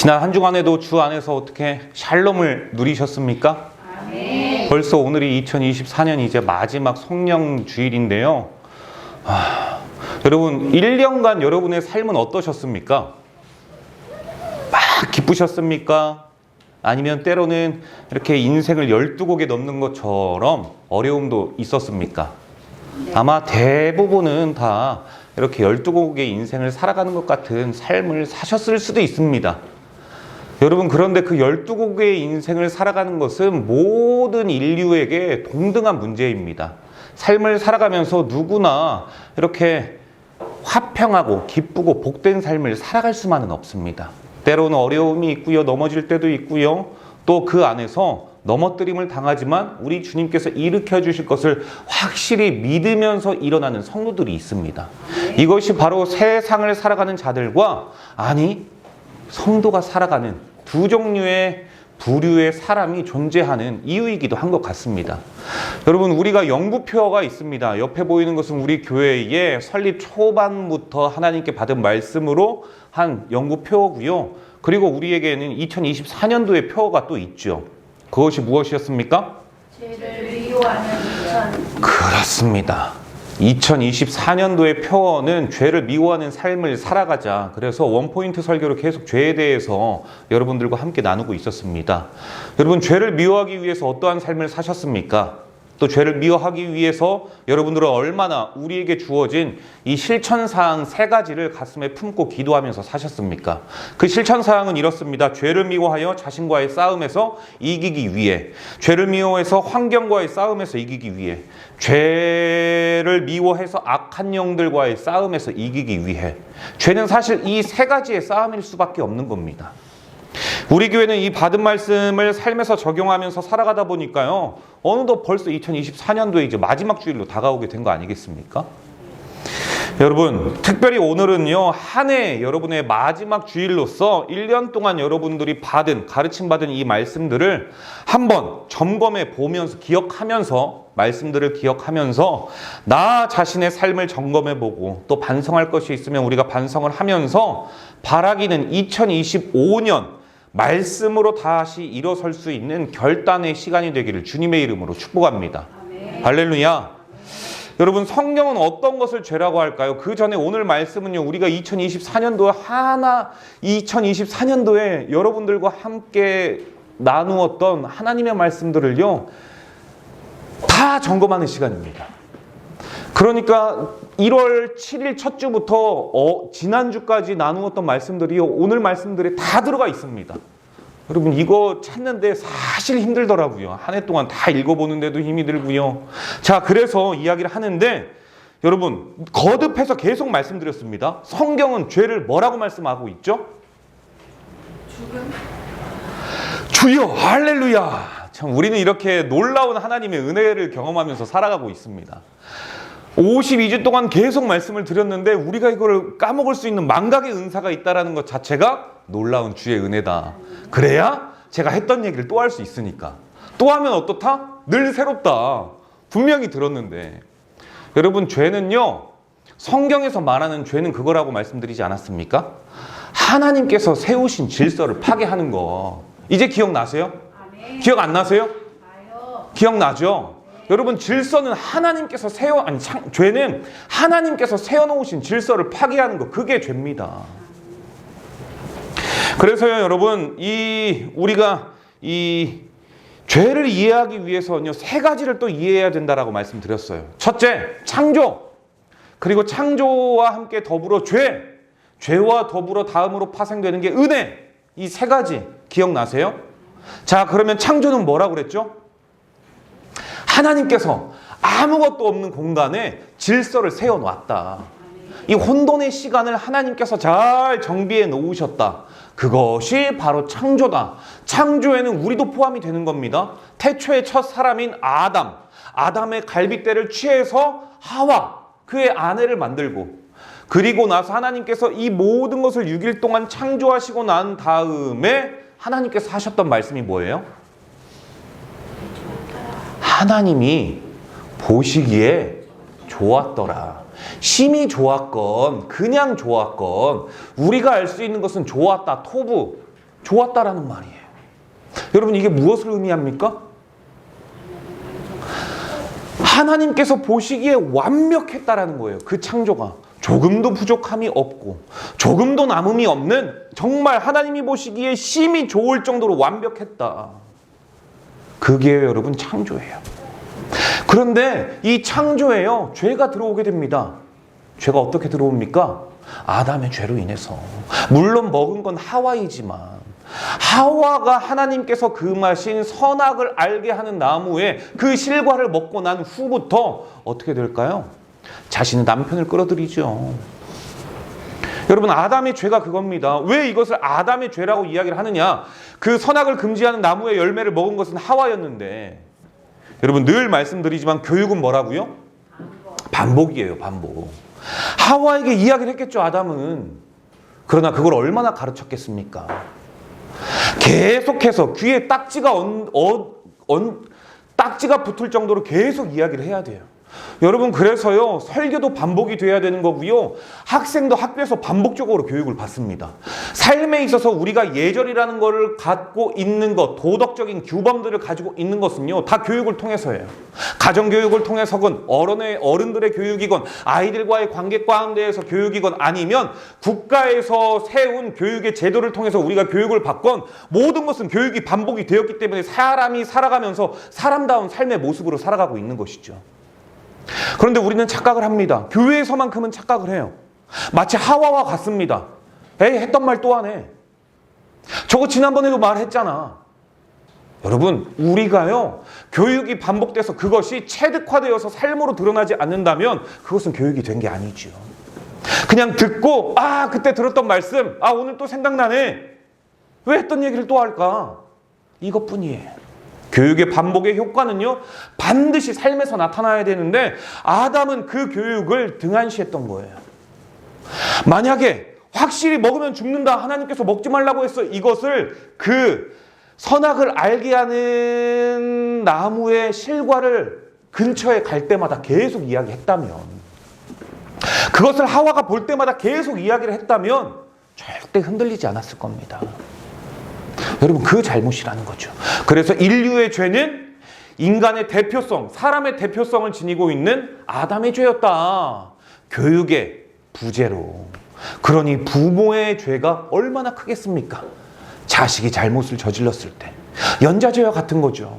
지난 한 주간에도 주 안에서 어떻게 샬롬을 누리셨습니까? 아멘. 벌써 오늘이 2024년 이제 마지막 성령 주일인데요. 여러분 1년간 여러분의 삶은 어떠셨습니까? 막 기쁘셨습니까? 아니면 때로는 이렇게 인생을 12곡에 넘는 것처럼 어려움도 있었습니까? 아마 대부분은 다 이렇게 12곡의 인생을 살아가는 것 같은 삶을 사셨을 수도 있습니다. 여러분, 그런데 그 12곡의 인생을 살아가는 것은 모든 인류에게 동등한 문제입니다. 삶을 살아가면서 누구나 이렇게 화평하고 기쁘고 복된 삶을 살아갈 수만은 없습니다. 때로는 어려움이 있고요, 넘어질 때도 있고요, 또 그 안에서 넘어뜨림을 당하지만 우리 주님께서 일으켜 주실 것을 확실히 믿으면서 일어나는 성도들이 있습니다. 이것이 바로 세상을 살아가는 자들과, 아니 성도가 살아가는 두 종류의 부류의 사람이 존재하는 이유이기도 한 것 같습니다. 여러분, 우리가 영구표어가 있습니다. 옆에 보이는 것은 우리 교회의 설립 초반부터 하나님께 받은 말씀으로 한 영구표어고요. 그리고 우리에게는 2024년도의 표어가 또 있죠. 그것이 무엇이었습니까? 죄를 미워하는 그렇습니다. 2024년도의 표어는 죄를 미워하는 삶을 살아가자. 그래서 원포인트 설교로 계속 죄에 대해서 여러분들과 함께 나누고 있었습니다. 여러분, 죄를 미워하기 위해서 어떠한 삶을 사셨습니까? 또 죄를 미워하기 위해서 여러분들은 얼마나 우리에게 주어진 이 실천사항 3가지를 가슴에 품고 기도하면서 사셨습니까? 그 실천사항은 이렇습니다. 죄를 미워하여 자신과의 싸움에서 이기기 위해, 죄를 미워해서 환경과의 싸움에서 이기기 위해, 죄를 미워해서 악한 영들과의 싸움에서 이기기 위해. 죄는 사실 이 3가지의 싸움일 수밖에 없는 겁니다. 우리 교회는 이 받은 말씀을 삶에서 적용하면서 살아가다 보니까요, 어느덧 벌써 2024년도에 이제 마지막 주일로 다가오게 된 거 아니겠습니까? 여러분, 특별히 오늘은요, 한 해 여러분의 마지막 주일로서 1년 동안 여러분들이 가르침받은 이 말씀들을 한번 점검해 보면서, 말씀들을 기억하면서 나 자신의 삶을 점검해 보고, 또 반성할 것이 있으면 우리가 반성을 하면서 바라기는 2025년 말씀으로 다시 일어설 수 있는 결단의 시간이 되기를 주님의 이름으로 축복합니다. 아멘. 할렐루야. 여러분, 성경은 어떤 것을 죄라고 할까요? 그 전에 오늘 말씀은요, 우리가 2024년도에 여러분들과 함께 나누었던 하나님의 말씀들을요, 다 점검하는 시간입니다. 그러니까 1월 7일 첫 주부터 지난주까지 나누었던 말씀들이요, 오늘 말씀들이 다 들어가 있습니다. 여러분, 이거 찾는데 사실 힘들더라고요. 한 해 동안 다 읽어보는데도 힘이 들고요. 자, 그래서 이야기를 하는데, 여러분, 거듭해서 계속 말씀드렸습니다. 성경은 죄를 뭐라고 말씀하고 있죠? 죽음. 주여, 할렐루야. 참, 우리는 이렇게 놀라운 하나님의 은혜를 경험하면서 살아가고 있습니다. 52주 동안 계속 말씀을 드렸는데 우리가 이거를 까먹을 수 있는 망각의 은사가 있다는 것 자체가 놀라운 주의 은혜다. 그래야 제가 했던 얘기를 또 할 수 있으니까. 또 하면 어떻다? 늘 새롭다. 분명히 들었는데. 여러분, 죄는요, 성경에서 말하는 죄는 그거라고 말씀드리지 않았습니까? 하나님께서 세우신 질서를 파괴하는 거. 이제 기억나세요? 아멘. 기억 안 나세요? 나요. 기억나죠? 여러분, 질서는 죄는 하나님께서 세워놓으신 질서를 파괴하는 거, 그게 죄입니다. 그래서요, 여러분, 우리가 이 죄를 이해하기 위해서는요, 3가지를 또 이해해야 된다라고 말씀드렸어요. 첫째, 창조. 그리고 창조와 함께 더불어 죄와 더불어 다음으로 파생되는 게 은혜. 이 3가지 기억나세요? 자, 그러면 창조는 뭐라고 그랬죠? 하나님께서 아무것도 없는 공간에 질서를 세워놨다. 이 혼돈의 시간을 하나님께서 잘 정비해 놓으셨다. 그것이 바로 창조다. 창조에는 우리도 포함이 되는 겁니다. 태초의 첫 사람인 아담의 갈빗대를 취해서 하와, 그의 아내를 만들고, 그리고 나서 하나님께서 이 모든 것을 6일 동안 창조하시고 난 다음에 하나님께서 하셨던 말씀이 뭐예요? 하나님이 보시기에 좋았더라. 심히 좋았건 그냥 좋았건 우리가 알 수 있는 것은 좋았다, 토부. 좋았다라는 말이에요. 여러분 이게 무엇을 의미합니까? 하나님께서 보시기에 완벽했다라는 거예요. 그 창조가 조금도 부족함이 없고 조금도 남음이 없는 정말 하나님이 보시기에 심히 좋을 정도로 완벽했다. 그게 여러분 창조예요. 그런데 이 창조에요 죄가 들어오게 됩니다. 죄가 어떻게 들어옵니까? 아담의 죄로 인해서. 물론 먹은 건 하와이지만 하와가 하나님께서 금하신 선악을 알게 하는 나무의 그 실과를 먹고 난 후부터 어떻게 될까요? 자신의 남편을 끌어들이죠. 여러분 아담의 죄가 그겁니다. 왜 이것을 아담의 죄라고 이야기를 하느냐? 그 선악을 금지하는 나무의 열매를 먹은 것은 하와였는데 여러분 늘 말씀드리지만 교육은 뭐라고요? 반복이에요. 반복. 하와에게 이야기를 했겠죠. 아담은. 그러나 그걸 얼마나 가르쳤겠습니까? 계속해서 귀에 딱지가 붙을 정도로 계속 이야기를 해야 돼요. 여러분 그래서요 설교도 반복이 돼야 되는 거고요. 학생도 학교에서 반복적으로 교육을 받습니다. 삶에 있어서 우리가 예절이라는 것을 갖고 있는 것, 도덕적인 규범들을 가지고 있는 것은요 다 교육을 통해서예요. 가정교육을 통해서건 어른들의 교육이건 아이들과의 관계 가운데에서 교육이건 아니면 국가에서 세운 교육의 제도를 통해서 우리가 교육을 받건 모든 것은 교육이 반복이 되었기 때문에 사람이 살아가면서 사람다운 삶의 모습으로 살아가고 있는 것이죠. 그런데 우리는 착각을 합니다. 교회에서만큼은 착각을 해요. 마치 하와와 같습니다. 에이 했던 말 또 하네. 저거 지난번에도 말했잖아. 여러분 우리가요 교육이 반복돼서 그것이 체득화되어서 삶으로 드러나지 않는다면 그것은 교육이 된 게 아니죠. 그냥 듣고 그때 들었던 말씀 오늘 또 생각나네. 왜 했던 얘기를 또 할까? 이것뿐이에요. 교육의 반복의 효과는요 반드시 삶에서 나타나야 되는데 아담은 그 교육을 등한시했던 거예요. 만약에 확실히 먹으면 죽는다 하나님께서 먹지 말라고 했어 이것을 그 선악을 알게 하는 나무의 실과를 근처에 갈 때마다 계속 이야기했다면 그것을 하와가 볼 때마다 계속 이야기를 했다면 절대 흔들리지 않았을 겁니다. 여러분 그 잘못이라는 거죠. 그래서 인류의 죄는 인간의 대표성, 사람의 대표성을 지니고 있는 아담의 죄였다. 교육의 부재로. 그러니 부모의 죄가 얼마나 크겠습니까? 자식이 잘못을 저질렀을 때. 연좌죄와 같은 거죠.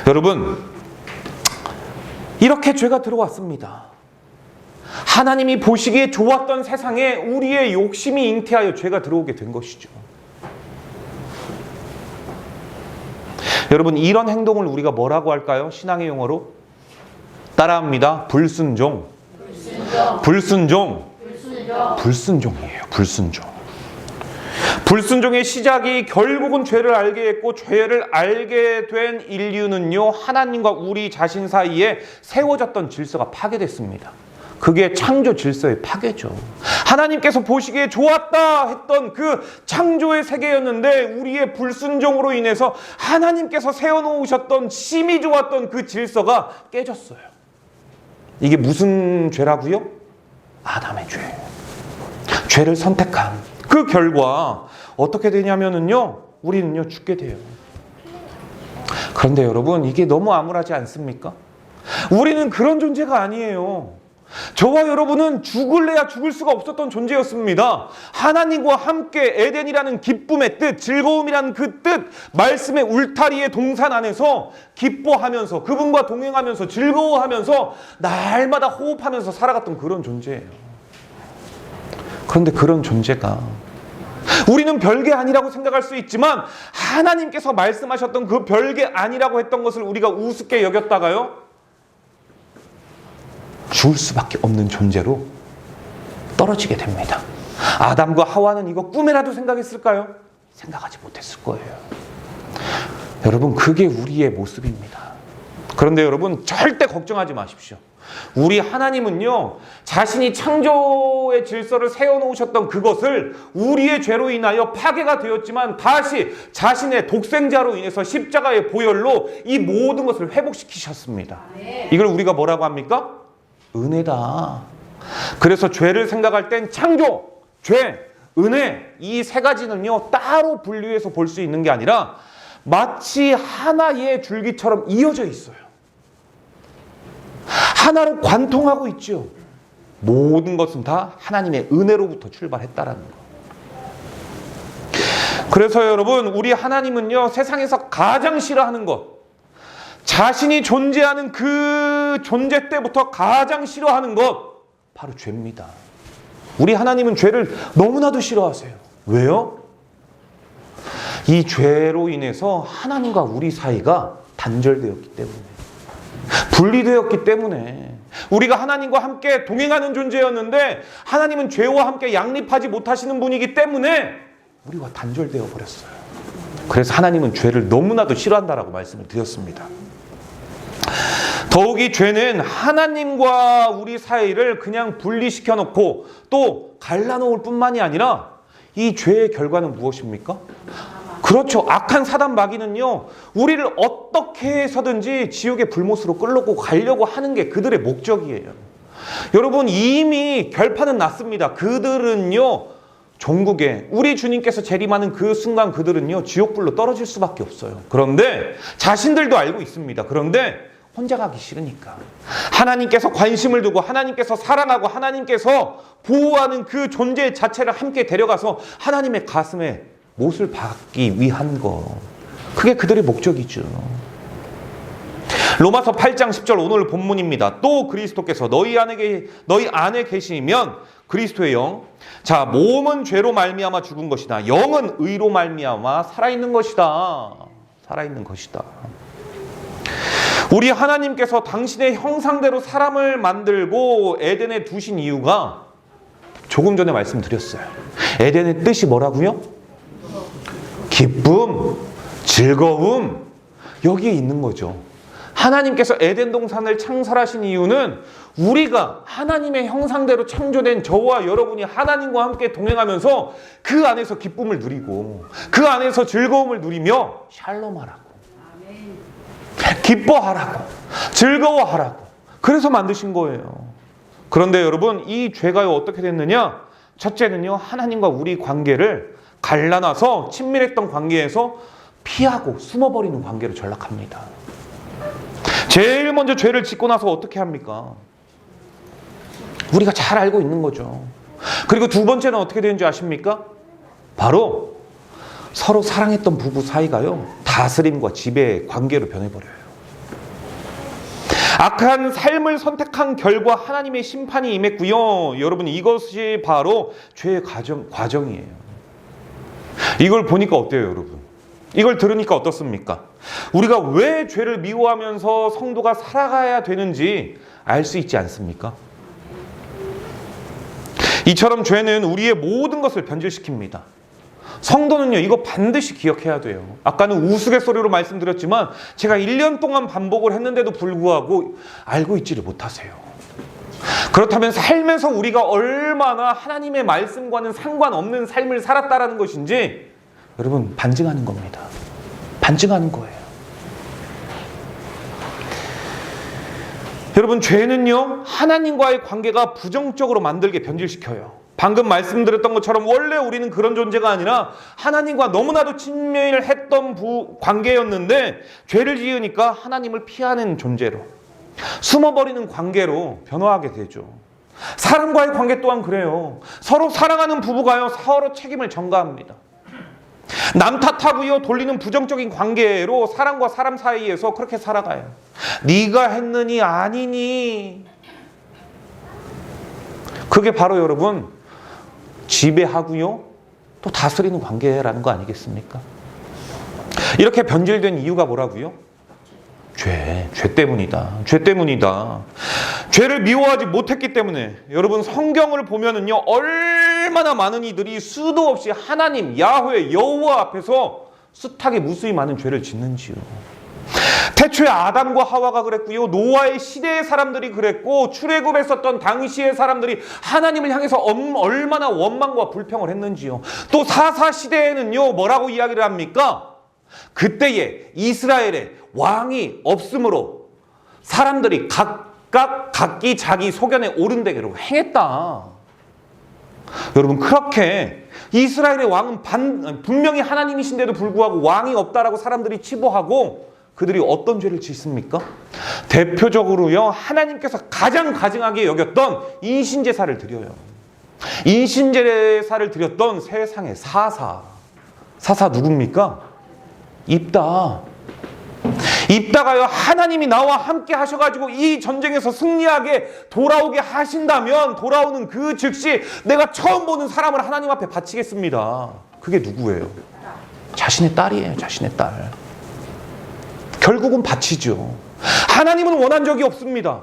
여러분 이렇게 죄가 들어왔습니다. 하나님이 보시기에 좋았던 세상에 우리의 욕심이 잉태하여 죄가 들어오게 된 것이죠. 여러분 이런 행동을 우리가 뭐라고 할까요? 신앙의 용어로 따라합니다. 불순종. 불순종이에요. 불순종. 불순종의 시작이 결국은 죄를 알게 했고 죄를 알게 된 인류는요 하나님과 우리 자신 사이에 세워졌던 질서가 파괴됐습니다. 그게 창조 질서의 파괴죠. 하나님께서 보시기에 좋았다 했던 그 창조의 세계였는데 우리의 불순종으로 인해서 하나님께서 세워놓으셨던 심히 좋았던 그 질서가 깨졌어요. 이게 무슨 죄라고요? 아담의 죄. 죄를 선택한 그 결과 어떻게 되냐면요 우리는요 죽게 돼요. 그런데 여러분 이게 너무 암울하지 않습니까? 우리는 그런 존재가 아니에요. 저와 여러분은 죽을래야 죽을 수가 없었던 존재였습니다. 하나님과 함께 에덴이라는 기쁨의 뜻, 즐거움이라는 그 뜻, 말씀의 울타리의 동산 안에서 기뻐하면서 그분과 동행하면서 즐거워하면서 날마다 호흡하면서 살아갔던 그런 존재예요. 그런데 그런 존재가 우리는 별게 아니라고 생각할 수 있지만 하나님께서 말씀하셨던 그 별게 아니라고 했던 것을 우리가 우습게 여겼다가요 죽을 수밖에 없는 존재로 떨어지게 됩니다. 아담과 하와는 이거 꿈에라도 생각했을까요? 생각하지 못했을 거예요. 여러분 그게 우리의 모습입니다. 그런데 여러분 절대 걱정하지 마십시오. 우리 하나님은요 자신이 창조의 질서를 세워놓으셨던 그것을 우리의 죄로 인하여 파괴가 되었지만 다시 자신의 독생자로 인해서 십자가의 보혈로 이 모든 것을 회복시키셨습니다. 이걸 우리가 뭐라고 합니까? 은혜다. 그래서 죄를 생각할 땐 창조, 죄, 은혜, 이 세 가지는요, 따로 분류해서 볼 수 있는 게 아니라 마치 하나의 줄기처럼 이어져 있어요. 하나로 관통하고 있죠. 모든 것은 다 하나님의 은혜로부터 출발했다라는 거. 그래서 여러분, 우리 하나님은요, 세상에서 가장 싫어하는 것, 자신이 존재하는 그 존재 때부터 가장 싫어하는 것, 바로 죄입니다. 우리 하나님은 죄를 너무나도 싫어하세요. 왜요? 이 죄로 인해서 하나님과 우리 사이가 단절되었기 때문에, 분리되었기 때문에, 우리가 하나님과 함께 동행하는 존재였는데 하나님은 죄와 함께 양립하지 못하시는 분이기 때문에 우리와 단절되어 버렸어요. 그래서 하나님은 죄를 너무나도 싫어한다라고 말씀을 드렸습니다. 더욱이 죄는 하나님과 우리 사이를 그냥 분리시켜 놓고 또 갈라놓을 뿐만이 아니라, 이 죄의 결과는 무엇입니까? 그렇죠. 악한 사단 마귀는요, 우리를 어떻게 해서든지 지옥의 불못으로 끌고 가려고 하는 게 그들의 목적이에요. 여러분, 이미 결판은 났습니다. 그들은요, 종국에 우리 주님께서 재림하는 그 순간 그들은요, 지옥불로 떨어질 수밖에 없어요. 그런데 자신들도 알고 있습니다. 그런데 혼자 가기 싫으니까, 하나님께서 관심을 두고 하나님께서 사랑하고 하나님께서 보호하는 그 존재 자체를 함께 데려가서 하나님의 가슴에 못을 박기 위한 것, 그게 그들의 목적이죠. 로마서 8장 10절, 오늘 본문입니다. 또 그리스도께서 너희 안에 계시면 그리스도의 영, 자, 몸은 죄로 말미암아 죽은 것이다, 영은 의로 말미암아 살아있는 것이다. 살아있는 것이다. 우리 하나님께서 당신의 형상대로 사람을 만들고 에덴에 두신 이유가 조금 전에 말씀드렸어요. 에덴의 뜻이 뭐라고요? 기쁨, 즐거움, 여기에 있는 거죠. 하나님께서 에덴 동산을 창설하신 이유는 우리가 하나님의 형상대로 창조된 저와 여러분이 하나님과 함께 동행하면서 그 안에서 기쁨을 누리고 그 안에서 즐거움을 누리며 샬롬하라고, 기뻐하라고, 즐거워하라고, 그래서 만드신 거예요. 그런데 여러분, 이 죄가요, 어떻게 됐느냐? 첫째는요, 하나님과 우리 관계를 갈라놔서 친밀했던 관계에서 피하고 숨어버리는 관계로 전락합니다. 제일 먼저 죄를 짓고 나서 어떻게 합니까? 우리가 잘 알고 있는 거죠. 그리고 두 번째는 어떻게 되는지 아십니까? 바로 서로 사랑했던 부부 사이가요, 다스림과 지배의 관계로 변해버려요. 악한 삶을 선택한 결과 하나님의 심판이 임했고요. 여러분, 이것이 바로 죄의 과정이에요. 이걸 보니까 어때요, 여러분? 이걸 들으니까 어떻습니까? 우리가 왜 죄를 미워하면서 성도가 살아가야 되는지 알 수 있지 않습니까? 이처럼 죄는 우리의 모든 것을 변질시킵니다. 성도는요, 이거 반드시 기억해야 돼요. 아까는 우스갯소리로 말씀드렸지만 제가 1년 동안 반복을 했는데도 불구하고 알고 있지를 못하세요. 그렇다면 삶에서 우리가 얼마나 하나님의 말씀과는 상관없는 삶을 살았다라는 것인지 여러분, 반증하는 겁니다. 반증하는 거예요. 여러분, 죄는요, 하나님과의 관계가 부정적으로 만들게 변질시켜요. 방금 말씀드렸던 것처럼 원래 우리는 그런 존재가 아니라 하나님과 너무나도 친밀했던 관계였는데 죄를 지으니까 하나님을 피하는 존재로, 숨어버리는 관계로 변화하게 되죠. 사람과의 관계 또한 그래요. 서로 사랑하는 부부가요, 서로 책임을 전가합니다. 남 탓하고요, 돌리는 부정적인 관계로 사람과 사람 사이에서 그렇게 살아가요. 네가 했느니 아니니. 그게 바로 여러분, 지배하고요, 또 다스리는 관계라는 거 아니겠습니까? 이렇게 변질된 이유가 뭐라고요? 죄 때문이다. 죄 때문이다. 죄를 미워하지 못했기 때문에. 여러분, 성경을 보면은요, 얼마나 많은 이들이 수도 없이 하나님, 야훼, 여호와 앞에서 숱하게 무수히 많은 죄를 짓는지요. 태초에 아담과 하와가 그랬고요, 노아의 시대의 사람들이 그랬고, 출애굽했었던 당시의 사람들이 하나님을 향해서 얼마나 원망과 불평을 했는지요. 또 사사 시대에는요, 뭐라고 이야기를 합니까? 그때에 이스라엘에 왕이 없으므로 사람들이 각기 자기 소견에 옳은 대로 행했다. 여러분, 그렇게 이스라엘의 왕은 분명히 하나님이신데도 불구하고 왕이 없다라고 사람들이 치부하고 그들이 어떤 죄를 짓습니까? 대표적으로요, 하나님께서 가장 가증하게 여겼던 인신제사를 드려요. 인신제사를 드렸던 세상의 사사 누굽니까? 입다가요, 하나님이 나와 함께 하셔가지고 이 전쟁에서 승리하게 돌아오게 하신다면 돌아오는 그 즉시 내가 처음 보는 사람을 하나님 앞에 바치겠습니다. 그게 누구예요? 자신의 딸이에요. 자신의 딸. 결국은 바치죠. 하나님은 원한 적이 없습니다.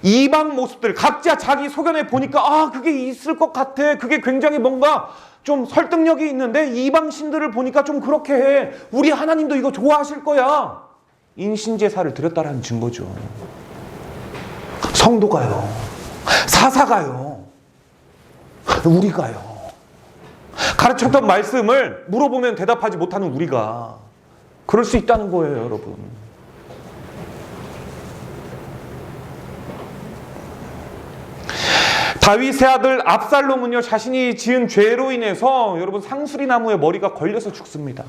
이방 모습들 각자 자기 소견에 보니까 그게 있을 것 같아. 그게 굉장히 뭔가 좀 설득력이 있는데 이방 신들을 보니까 좀 그렇게 해. 우리 하나님도 이거 좋아하실 거야. 인신제사를 드렸다라는 증거죠. 성도가요, 사사가요, 우리가요, 가르쳤던 말씀을 물어보면 대답하지 못하는 우리가 그럴 수 있다는 거예요, 여러분. 다윗의 아들 압살롬은요, 자신이 지은 죄로 인해서 여러분 상수리 나무에 머리가 걸려서 죽습니다.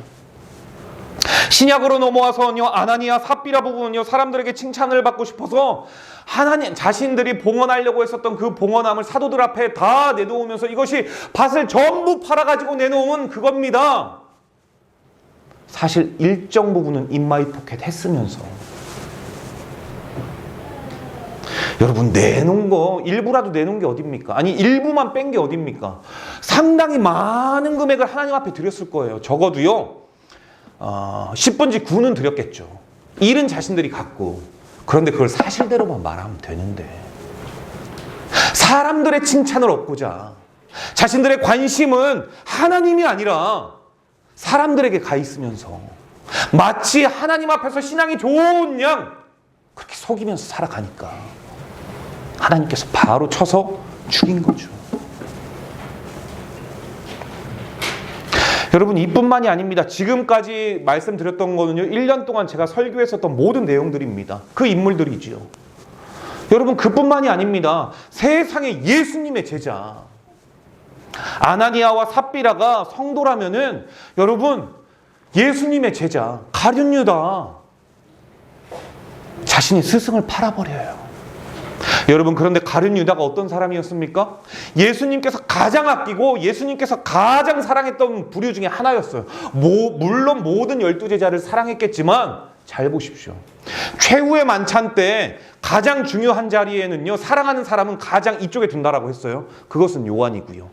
신약으로 넘어와서요, 아나니아 삽비라 부부는요, 사람들에게 칭찬을 받고 싶어서 하나님 자신들이 봉헌하려고 했었던 그 봉헌함을 사도들 앞에 다 내놓으면서 이것이 밭을 전부 팔아가지고 내놓은 그겁니다. 사실 일정 부분은 인마이 포켓 했으면서 여러분, 내놓은 거 일부라도 내놓은 게 어딥니까? 아니, 일부만 뺀 게 어딥니까? 상당히 많은 금액을 하나님 앞에 드렸을 거예요. 적어도요 10분지 9는 드렸겠죠. 일은 자신들이 갖고. 그런데 그걸 사실대로만 말하면 되는데 사람들의 칭찬을 얻고자 자신들의 관심은 하나님이 아니라 사람들에게 가 있으면서 마치 하나님 앞에서 신앙이 좋은 양 그렇게 속이면서 살아가니까 하나님께서 바로 쳐서 죽인 거죠. 여러분, 이뿐만이 아닙니다. 지금까지 말씀드렸던 거는요, 1년 동안 제가 설교했었던 모든 내용들입니다. 그 인물들이지요. 여러분, 그뿐만이 아닙니다. 세상에 예수님의 제자 아나니아와 삽비라가 성도라면은 여러분, 예수님의 제자 가룟 유다 자신의 스승을 팔아버려요. 여러분, 그런데 가룟 유다가 어떤 사람이었습니까? 예수님께서 가장 아끼고 예수님께서 가장 사랑했던 부류 중에 하나였어요. 물론 모든 12제자를 사랑했겠지만 잘 보십시오. 최후의 만찬 때 가장 중요한 자리에는요, 사랑하는 사람은 가장 이쪽에 둔다라고 했어요. 그것은 요한이고요.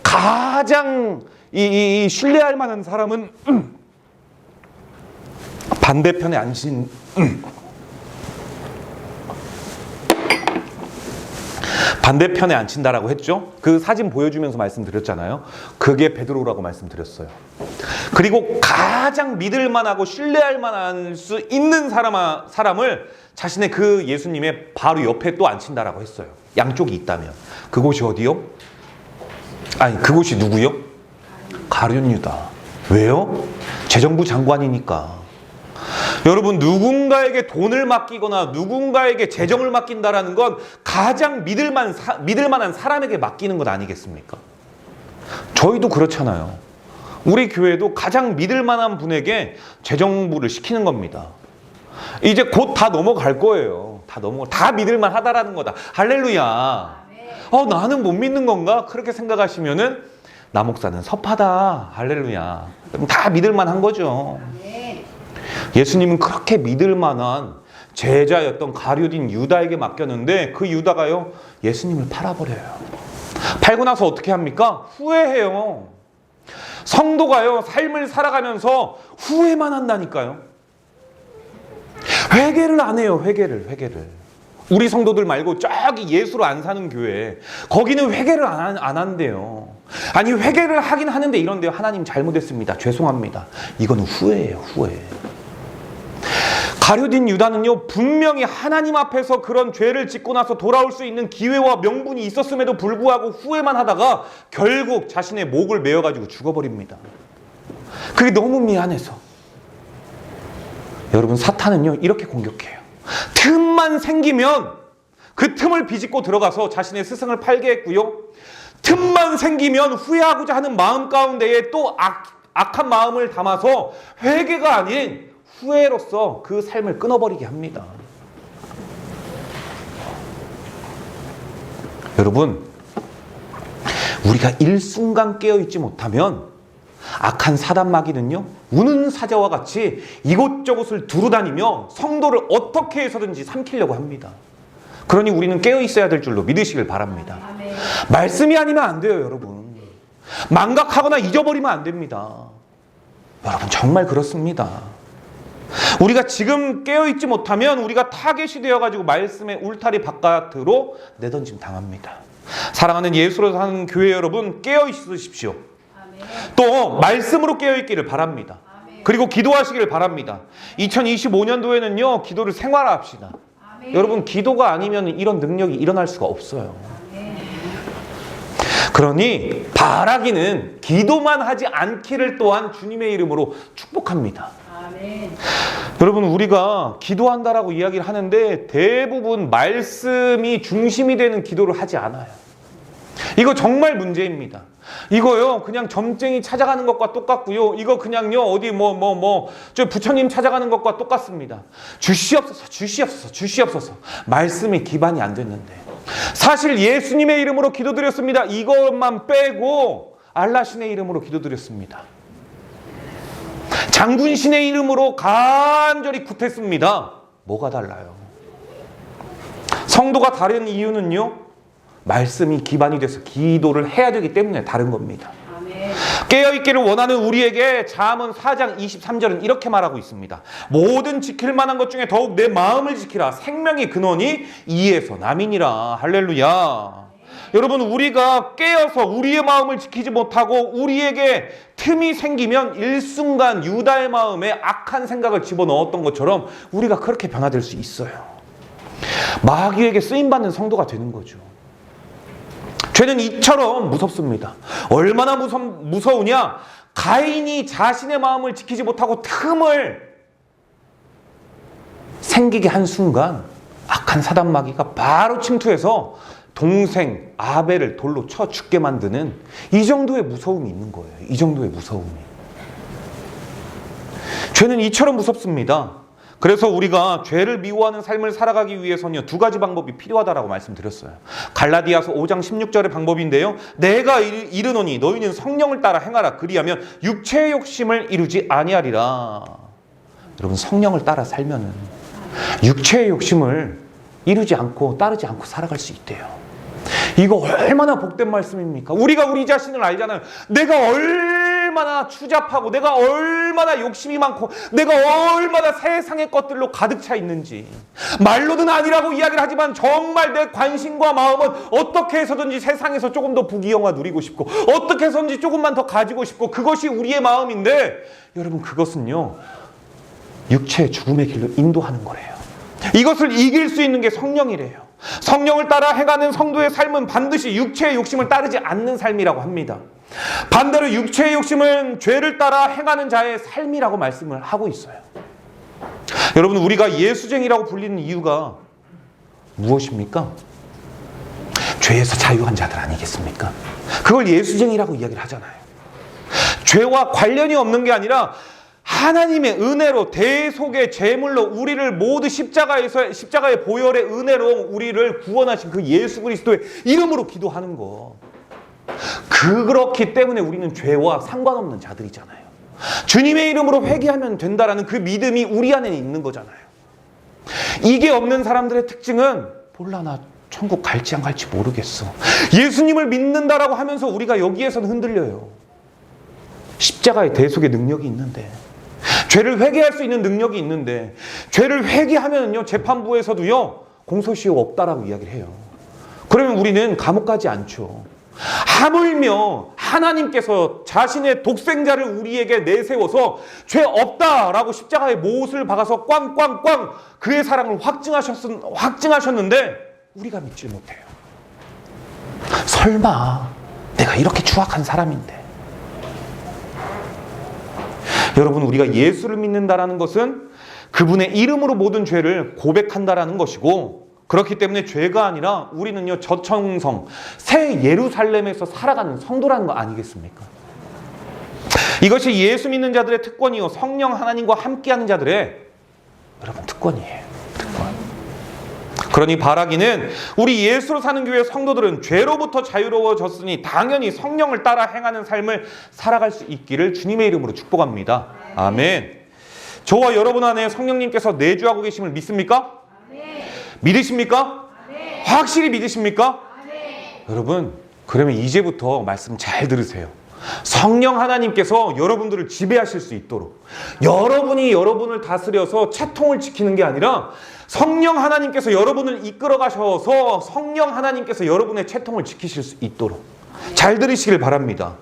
가장 신뢰할 만한 사람은 반대편에 앉힌 반대편에 앉힌다라고 했죠. 그 사진 보여주면서 말씀드렸잖아요. 그게 베드로라고 말씀드렸어요. 그리고 가장 믿을만하고 신뢰할 만할 수 있는 사람을 자신의 그 예수님의 바로 옆에 또 앉힌다라고 했어요. 양쪽이 있다면. 그곳이 어디요? 그곳이 누구요? 가룟 유다. 왜요? 재정부 장관이니까. 여러분, 누군가에게 돈을 맡기거나 누군가에게 재정을 맡긴다라는 건 가장 믿을 만한 사람에게 맡기는 것 아니겠습니까? 저희도 그렇잖아요. 우리 교회도 가장 믿을 만한 분에게 재정부를 시키는 겁니다. 이제 곧 다 넘어갈 거예요. 다 믿을 만하다라는 거다. 할렐루야. 나는 못 믿는 건가? 그렇게 생각하시면은 나 목사는 섭하다. 할렐루야. 그럼 다 믿을 만한 거죠. 예수님은 그렇게 믿을 만한 제자였던 가룟인 유다에게 맡겼는데 그 유다가요, 예수님을 팔아버려요. 팔고 나서 어떻게 합니까? 후회해요. 성도가요, 삶을 살아가면서 후회만 한다니까요. 회개를 안 해요. 회개를. 우리 성도들 말고 저기 예수로 안 사는 교회, 거기는 회개를 안 한대요. 아니, 회개를 하긴 하는데 이런데요, 하나님 잘못했습니다, 죄송합니다. 이거는 후회예요. 후회. 가룟인 유다는요, 분명히 하나님 앞에서 그런 죄를 짓고 나서 돌아올 수 있는 기회와 명분이 있었음에도 불구하고 후회만 하다가 결국 자신의 목을 메어가지고 죽어버립니다. 그게 너무 미안해서. 여러분, 사탄은요, 이렇게 공격해요. 틈만 생기면 그 틈을 비집고 들어가서 자신의 스승을 팔게 했고요, 틈만 생기면 후회하고자 하는 마음 가운데에 또 악한 마음을 담아서 회개가 아닌 후회로서 그 삶을 끊어버리게 합니다. 여러분, 우리가 일순간 깨어있지 못하면 악한 사단 마귀는요, 우는 사자와 같이 이곳저곳을 두루다니며 성도를 어떻게 해서든지 삼키려고 합니다. 그러니 우리는 깨어있어야 될 줄로 믿으시길 바랍니다. 아멘. 말씀이 아니면 안 돼요, 여러분. 망각하거나 잊어버리면 안 됩니다. 여러분, 정말 그렇습니다. 우리가 지금 깨어있지 못하면 우리가 타겟이 되어가지고 말씀의 울타리 바깥으로 내던짐 당합니다. 사랑하는 예수로 사는 교회 여러분, 깨어있으십시오. 아멘. 또 말씀으로 깨어있기를 바랍니다. 아멘. 그리고 기도하시기를 바랍니다. 2025년도에는요, 기도를 생활화합시다. 아멘. 여러분, 기도가 아니면 이런 능력이 일어날 수가 없어요. 아멘. 그러니 바라기는 기도만 하지 않기를 또한 주님의 이름으로 축복합니다. 아멘. 여러분, 우리가 기도한다라고 이야기를 하는데 대부분 말씀이 중심이 되는 기도를 하지 않아요. 이거 정말 문제입니다. 이거요, 그냥 점쟁이 찾아가는 것과 똑같고요. 이거 그냥요, 어디 저 부처님 찾아가는 것과 똑같습니다. 주시옵소서, 주시옵소서, 주시옵소서. 말씀이 기반이 안 됐는데. 사실 예수님의 이름으로 기도드렸습니다. 이것만 빼고 알라신의 이름으로 기도드렸습니다. 장군신의 이름으로 간절히 굿했습니다. 뭐가 달라요? 성도가 다른 이유는요, 말씀이 기반이 돼서 기도를 해야 되기 때문에 다른 겁니다. 아멘. 깨어있기를 원하는 우리에게 잠언 4장 23절은 이렇게 말하고 있습니다. 모든 지킬 만한 것 중에 더욱 내 마음을 지키라. 생명의 근원이 이에서 남이니라. 할렐루야. 여러분, 우리가 깨어서 우리의 마음을 지키지 못하고 우리에게 틈이 생기면 일순간 유다의 마음에 악한 생각을 집어넣었던 것처럼 우리가 그렇게 변화될 수 있어요. 마귀에게 쓰임받는 성도가 되는 거죠. 죄는 이처럼 무섭습니다. 얼마나 무서우냐? 가인이 자신의 마음을 지키지 못하고 틈을 생기게 한 순간 악한 사단 마귀가 바로 침투해서 동생 아벨을 돌로 쳐 죽게 만드는 이 정도의 무서움이 있는 거예요. 이 정도의 무서움이. 죄는 이처럼 무섭습니다. 그래서 우리가 죄를 미워하는 삶을 살아가기 위해서는요, 두 가지 방법이 필요하다라고 말씀드렸어요. 갈라디아서 5장 16절의 방법인데요. 내가 이르노니 너희는 성령을 따라 행하라. 그리하면 육체의 욕심을 이루지 아니하리라. 여러분, 성령을 따라 살면은 육체의 욕심을 이루지 않고 따르지 않고 살아갈 수 있대요. 이거 얼마나 복된 말씀입니까? 우리가 우리 자신을 알잖아요. 내가 얼마나 추잡하고 내가 얼마나 욕심이 많고 내가 얼마나 세상의 것들로 가득 차 있는지. 말로는 아니라고 이야기를 하지만 정말 내 관심과 마음은 어떻게 해서든지 세상에서 조금 더 부귀영화 누리고 싶고 어떻게 해서든지 조금만 더 가지고 싶고 그것이 우리의 마음인데 여러분, 그것은요, 육체의 죽음의 길로 인도하는 거래요. 이것을 이길 수 있는 게 성령이래요. 성령을 따라 행하는 성도의 삶은 반드시 육체의 욕심을 따르지 않는 삶이라고 합니다. 반대로 육체의 욕심은 죄를 따라 행하는 자의 삶이라고 말씀을 하고 있어요. 여러분, 우리가 예수쟁이라고 불리는 이유가 무엇입니까? 죄에서 자유한 자들 아니겠습니까? 그걸 예수쟁이라고 이야기를 하잖아요. 죄와 관련이 없는 게 아니라 하나님의 은혜로 대속의 제물로 우리를 모두 십자가의 보혈의 은혜로 우리를 구원하신 그 예수 그리스도의 이름으로 기도하는 거. 그렇기 때문에 우리는 죄와 상관없는 자들이잖아요. 주님의 이름으로 회개하면 된다라는 그 믿음이 우리 안에 있는 거잖아요. 이게 없는 사람들의 특징은 몰라, 나 천국 갈지 안 갈지 모르겠어. 예수님을 믿는다라고 하면서 우리가 여기에서는 흔들려요. 십자가의 대속의 능력이 있는데, 죄를 회개할 수 있는 능력이 있는데, 죄를 회개하면요, 재판부에서도요, 공소시효 없다라고 이야기를 해요. 그러면 우리는 감옥 가지 않죠. 하물며 하나님께서 자신의 독생자를 우리에게 내세워서 죄 없다라고 십자가에 못을 박아서 꽝꽝꽝 그의 사랑을 확증하셨는데 우리가 믿지 못해요. 설마 내가 이렇게 추악한 사람인데. 여러분, 우리가 예수를 믿는다라는 것은 그분의 이름으로 모든 죄를 고백한다라는 것이고, 그렇기 때문에 죄가 아니라 우리는요, 저천성, 새 예루살렘에서 살아가는 성도라는 거 아니겠습니까? 이것이 예수 믿는 자들의 특권이요, 성령 하나님과 함께하는 자들의 여러분 특권이에요. 특권. 그러니 바라기는 우리 예수로 사는 교회 성도들은 죄로부터 자유로워졌으니 당연히 성령을 따라 행하는 삶을 살아갈 수 있기를 주님의 이름으로 축복합니다. 아멘. 저와 여러분 안에 성령님께서 내주하고 계심을 믿습니까? 믿으십니까? 확실히 믿으십니까? 여러분, 그러면 이제부터 말씀 잘 들으세요. 성령 하나님께서 여러분들을 지배하실 수 있도록, 여러분이 여러분을 다스려서 채통을 지키는 게 아니라 성령 하나님께서 여러분을 이끌어 가셔서 성령 하나님께서 여러분의 채통을 지키실 수 있도록 잘 들으시길 바랍니다.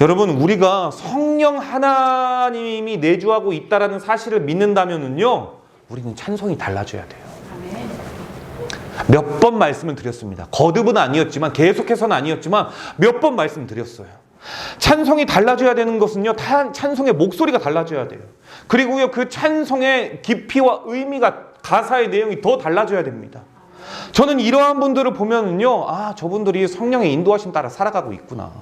여러분, 우리가 성령 하나님이 내주하고 있다는 사실을 믿는다면요, 우리는 찬송이 달라져야 돼요. 몇 번 말씀을 드렸습니다. 거듭은 아니었지만, 계속해서는 아니었지만 몇 번 말씀드렸어요. 찬송이 달라져야 되는 것은요, 찬송의 목소리가 달라져야 돼요. 그리고요, 그 찬송의 깊이와 의미가, 가사의 내용이 더 달라져야 됩니다. 저는 이러한 분들을 보면은요, 아, 저분들이 성령의 인도하심 따라 살아가고 있구나.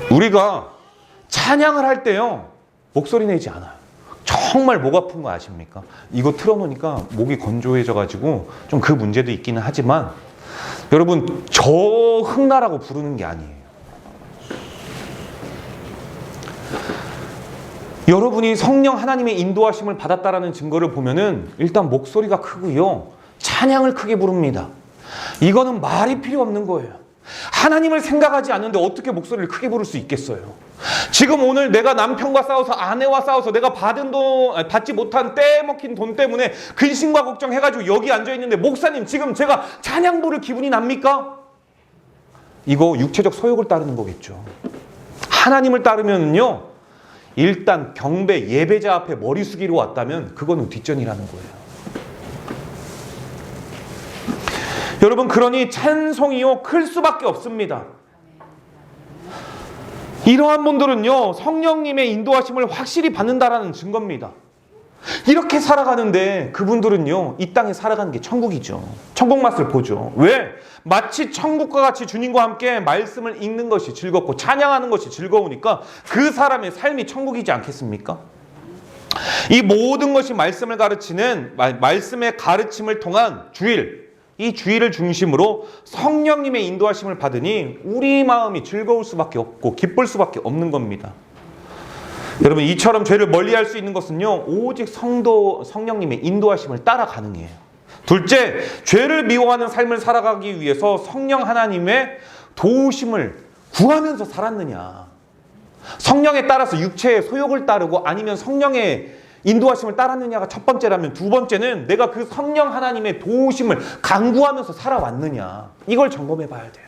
우리가 찬양을 할 때요, 목소리 내지 않아요. 정말 목 아픈 거 아십니까? 이거 틀어놓으니까 목이 건조해져가지고 좀 그 문제도 있기는 하지만, 여러분, 저 흥나라고 부르는 게 아니에요. 여러분이 성령 하나님의 인도하심을 받았다라는 증거를 보면은 일단 목소리가 크고요, 찬양을 크게 부릅니다. 이거는 말이 필요 없는 거예요. 하나님을 생각하지 않는데 어떻게 목소리를 크게 부를 수 있겠어요? 지금 오늘 내가 남편과 싸워서, 아내와 싸워서 내가 받지 못한 떼먹힌 돈 때문에 근심과 걱정해가지고 여기 앉아있는데, 목사님 지금 제가 찬양 부를 기분이 납니까? 이거 육체적 소욕을 따르는 거겠죠. 하나님을 따르면요, 일단 경배, 예배자 앞에 머리 숙이러 왔다면 그거는 뒷전이라는 거예요. 여러분, 그러니 찬송이요, 클 수밖에 없습니다. 이러한 분들은요, 성령님의 인도하심을 확실히 받는다라는 증거입니다. 이렇게 살아가는데 그분들은요, 이 땅에 살아가는 게 천국이죠. 천국 맛을 보죠. 왜? 마치 천국과 같이 주님과 함께 말씀을 읽는 것이 즐겁고 찬양하는 것이 즐거우니까 그 사람의 삶이 천국이지 않겠습니까? 이 모든 것이 말씀을 가르치는, 말씀의 가르침을 통한 주일, 이 주일을 중심으로 성령님의 인도하심을 받으니 우리 마음이 즐거울 수밖에 없고 기쁠 수밖에 없는 겁니다. 여러분, 이처럼 죄를 멀리할 수 있는 것은요, 오직 성령님의 인도하심을 따라 가능해요. 둘째, 죄를 미워하는 삶을 살아가기 위해서 성령 하나님의 도우심을 구하면서 살았느냐. 성령에 따라서 육체의 소욕을 따르고 아니면 성령의 인도하심을 따랐느냐가 첫 번째라면, 두 번째는 내가 그 성령 하나님의 도우심을 간구하면서 살아왔느냐. 이걸 점검해 봐야 돼요.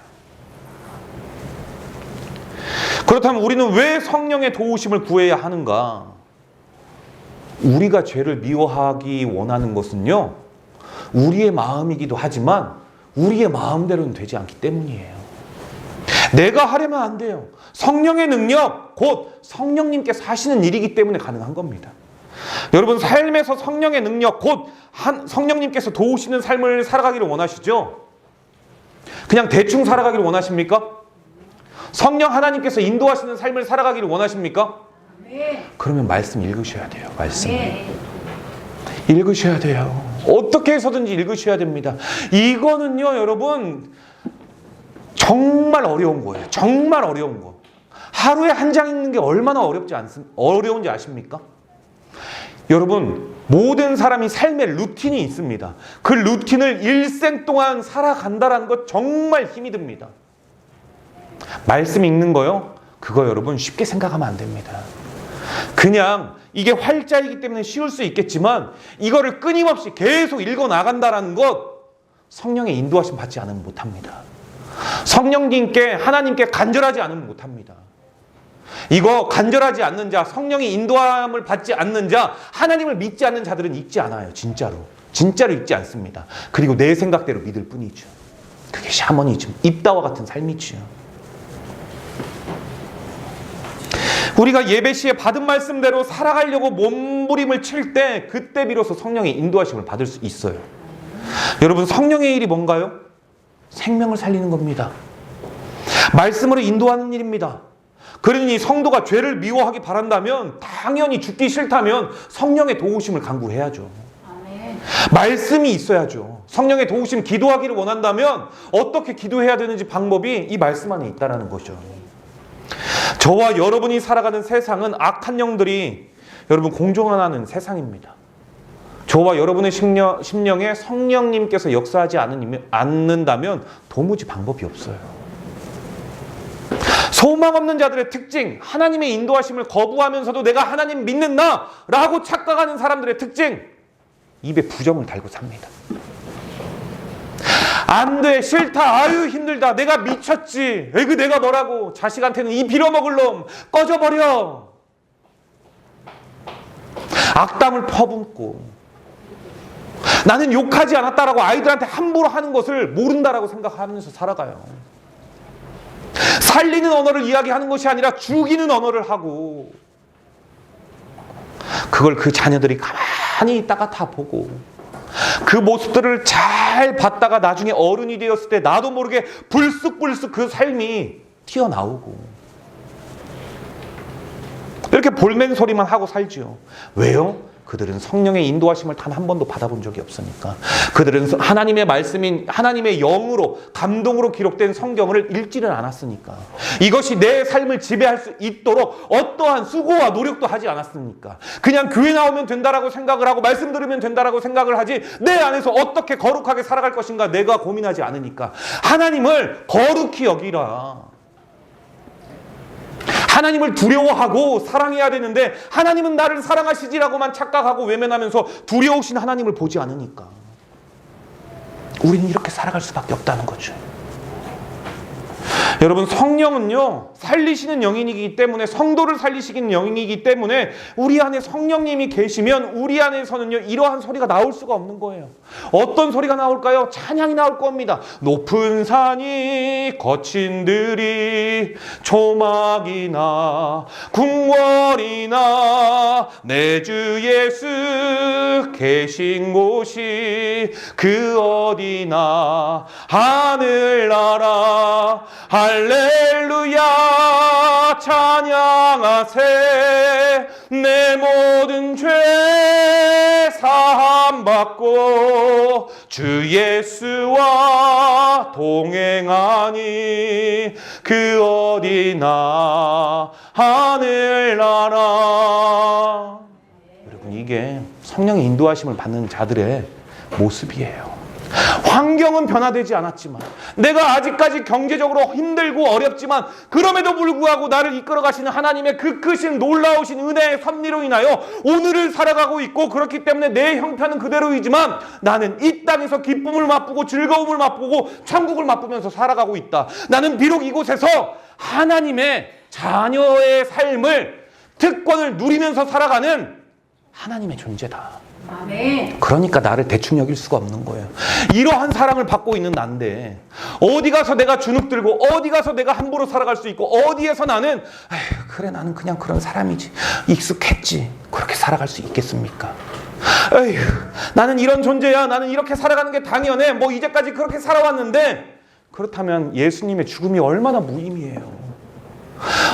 그렇다면 우리는 왜 성령의 도우심을 구해야 하는가? 우리가 죄를 미워하기 원하는 것은요, 우리의 마음이기도 하지만 우리의 마음대로는 되지 않기 때문이에요. 내가 하려면 안 돼요. 성령의 능력, 곧 성령님께서 하시는 일이기 때문에 가능한 겁니다. 여러분, 삶에서 성령의 능력, 곧 성령님께서 도우시는 삶을 살아가기를 원하시죠? 그냥 대충 살아가기를 원하십니까? 성령 하나님께서 인도하시는 삶을 살아가기를 원하십니까? 그러면 말씀 읽으셔야 돼요. 말씀 읽으셔야 돼요. 어떻게 해서든지 읽으셔야 됩니다. 이거는요, 여러분, 정말 어려운 거예요. 정말 어려운 거. 하루에 한 장 읽는 게 얼마나 어려운지 아십니까? 여러분, 모든 사람이 삶의 루틴이 있습니다. 그 루틴을 일생 동안 살아간다는 것 정말 힘이 듭니다. 말씀 읽는 거요, 그거 여러분 쉽게 생각하면 안 됩니다. 그냥 이게 활자이기 때문에 쉬울 수 있겠지만 이거를 끊임없이 계속 읽어 나간다는 것, 성령의 인도하심 받지 않으면 못합니다. 성령님께, 하나님께 간절하지 않으면 못합니다. 이거 간절하지 않는 자, 성령의 인도함을 받지 않는 자, 하나님을 믿지 않는 자들은 읽지 않아요. 진짜로 읽지 않습니다. 그리고 내 생각대로 믿을 뿐이죠. 그게 샤머니즘, 입다와 같은 삶이지요. 우리가 예배 시에 받은 말씀대로 살아가려고 몸부림을 칠 때, 그때 비로소 성령의 인도하심을 받을 수 있어요. 여러분, 성령의 일이 뭔가요? 생명을 살리는 겁니다. 말씀으로 인도하는 일입니다. 그러니 성도가 죄를 미워하기 바란다면, 당연히 죽기 싫다면 성령의 도우심을 간구해야죠. 아멘. 말씀이 있어야죠. 성령의 도우심, 기도하기를 원한다면 어떻게 기도해야 되는지 방법이 이 말씀 안에 있다는 거죠. 저와 여러분이 살아가는 세상은 악한 영들이 여러분 공존하는 세상입니다. 저와 여러분의 심령에 성령님께서 역사하지 않는다면 도무지 방법이 없어요. 소망 없는 자들의 특징, 하나님의 인도하심을 거부하면서도 내가 하나님 믿는다 라고 착각하는 사람들의 특징, 입에 부정을 달고 삽니다. 안 돼, 싫다, 아유 힘들다, 내가 미쳤지, 에그 내가 뭐라고, 자식한테는 이 빌어먹을 놈, 꺼져버려. 악담을 퍼붓고, 나는 욕하지 않았다라고 아이들한테 함부로 하는 것을 모른다라고 생각하면서 살아가요. 살리는 언어를 이야기하는 것이 아니라 죽이는 언어를 하고, 그걸 그 자녀들이 가만히 있다가 다 보고, 그 모습들을 잘 봤다가 나중에 어른이 되었을 때 나도 모르게 불쑥불쑥 그 삶이 튀어나오고, 이렇게 볼멘 소리만 하고 살지요. 왜요? 그들은 성령의 인도하심을 단 한 번도 받아본 적이 없으니까. 그들은 하나님의 말씀인 하나님의 영으로, 감동으로 기록된 성경을 읽지를 않았으니까. 이것이 내 삶을 지배할 수 있도록 어떠한 수고와 노력도 하지 않았으니까. 그냥 교회 나오면 된다라고 생각을 하고 말씀 들으면 된다라고 생각을 하지, 내 안에서 어떻게 거룩하게 살아갈 것인가 내가 고민하지 않으니까. 하나님을 거룩히 여기라. 하나님을 두려워하고 사랑해야 되는데, 하나님은 나를 사랑하시지라고만 착각하고 외면하면서 두려우신 하나님을 보지 않으니까 우리는 이렇게 살아갈 수밖에 없다는 거죠. 여러분, 성령은요, 살리시는 영이기 때문에, 성도를 살리시는 영이기 때문에 우리 안에 성령님이 계시면 우리 안에서는요, 이러한 소리가 나올 수가 없는 거예요. 어떤 소리가 나올까요? 찬양이 나올 겁니다. 높은 산이 거친 들이 초막이나 궁궐이나 내 주 예수 계신 곳이 그 어디나 하늘나라 할렐루야 찬양하세. 내 모든 죄 사함받고 주 예수와 동행하니 그 어디나 하늘나라. 여러분, 이게 성령의 인도하심을 받는 자들의 모습이에요. 환경은 변화되지 않았지만, 내가 아직까지 경제적으로 힘들고 어렵지만, 그럼에도 불구하고 나를 이끌어 가시는 하나님의 그 크신 놀라우신 은혜의 섭리로 인하여 오늘을 살아가고 있고, 그렇기 때문에 내 형편은 그대로이지만 나는 이 땅에서 기쁨을 맛보고 즐거움을 맛보고 천국을 맛보면서 살아가고 있다. 나는 비록 이곳에서 하나님의 자녀의 삶을, 특권을 누리면서 살아가는 하나님의 존재다. 아멘. 그러니까 나를 대충 여길 수가 없는 거예요. 이러한 사랑을 받고 있는 난데, 어디 가서 내가 주눅 들고, 어디 가서 내가 함부로 살아갈 수 있고, 어디에서 나는 그래 나는 그냥 그런 사람이지, 익숙했지, 그렇게 살아갈 수 있겠습니까? 에휴, 나는 이런 존재야, 나는 이렇게 살아가는 게 당연해, 뭐 이제까지 그렇게 살아왔는데. 그렇다면 예수님의 죽음이 얼마나 무의미해요.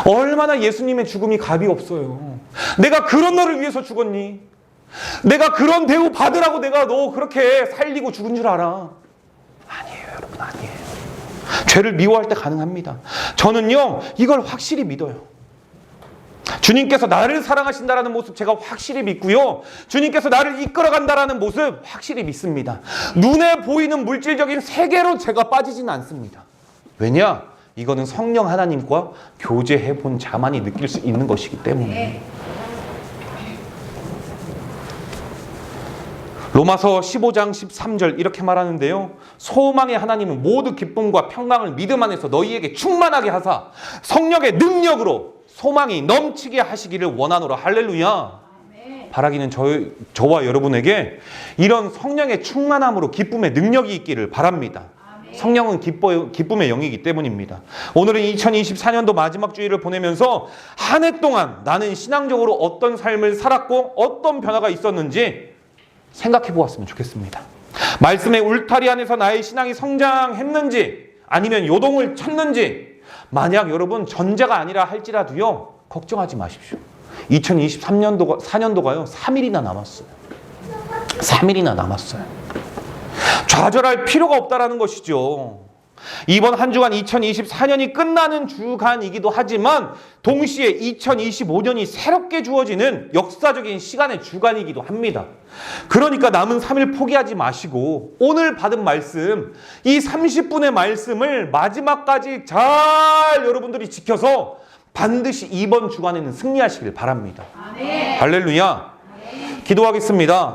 얼마나 예수님의 죽음이 값이 없어요. 내가 그런 너를 위해서 죽었니? 내가 그런 대우 받으라고 내가 너 그렇게 살리고 죽은 줄 알아? 아니에요, 여러분, 아니에요. 죄를 미워할 때 가능합니다. 저는요, 이걸 확실히 믿어요. 주님께서 나를 사랑하신다라는 모습 제가 확실히 믿고요, 주님께서 나를 이끌어간다라는 모습 확실히 믿습니다. 눈에 보이는 물질적인 세계로 제가 빠지지는 않습니다. 왜냐? 이거는 성령 하나님과 교제해 본 자만이 느낄 수 있는 것이기 때문에. 로마서 15장 13절 이렇게 말하는데요, 소망의 하나님은 모두 기쁨과 평강을 믿음 안에서 너희에게 충만하게 하사 성령의 능력으로 소망이 넘치게 하시기를 원하노라. 할렐루야. 아멘. 바라기는 저와 여러분에게 이런 성령의 충만함으로 기쁨의 능력이 있기를 바랍니다. 아멘. 성령은 기쁨의 영이기 때문입니다. 오늘은 2024년도 마지막 주일을 보내면서 한 해 동안 나는 신앙적으로 어떤 삶을 살았고 어떤 변화가 있었는지 생각해 보았으면 좋겠습니다. 말씀의 울타리 안에서 나의 신앙이 성장했는지 아니면 요동을 쳤는지 만약 여러분 전자가 아니라 할지라도요 걱정하지 마십시오. 4년도가요 3일이나 남았어요. 3일이나 남았어요. 좌절할 필요가 없다라는 것이죠. 이번 한 주간 2024년이 끝나는 주간이기도 하지만 동시에 2025년이 새롭게 주어지는 역사적인 시간의 주간이기도 합니다. 그러니까 남은 3일 포기하지 마시고 오늘 받은 말씀, 이 30분의 말씀을 마지막까지 잘 여러분들이 지켜서 반드시 이번 주간에는 승리하시길 바랍니다. 아멘. 할렐루야. 기도하겠습니다.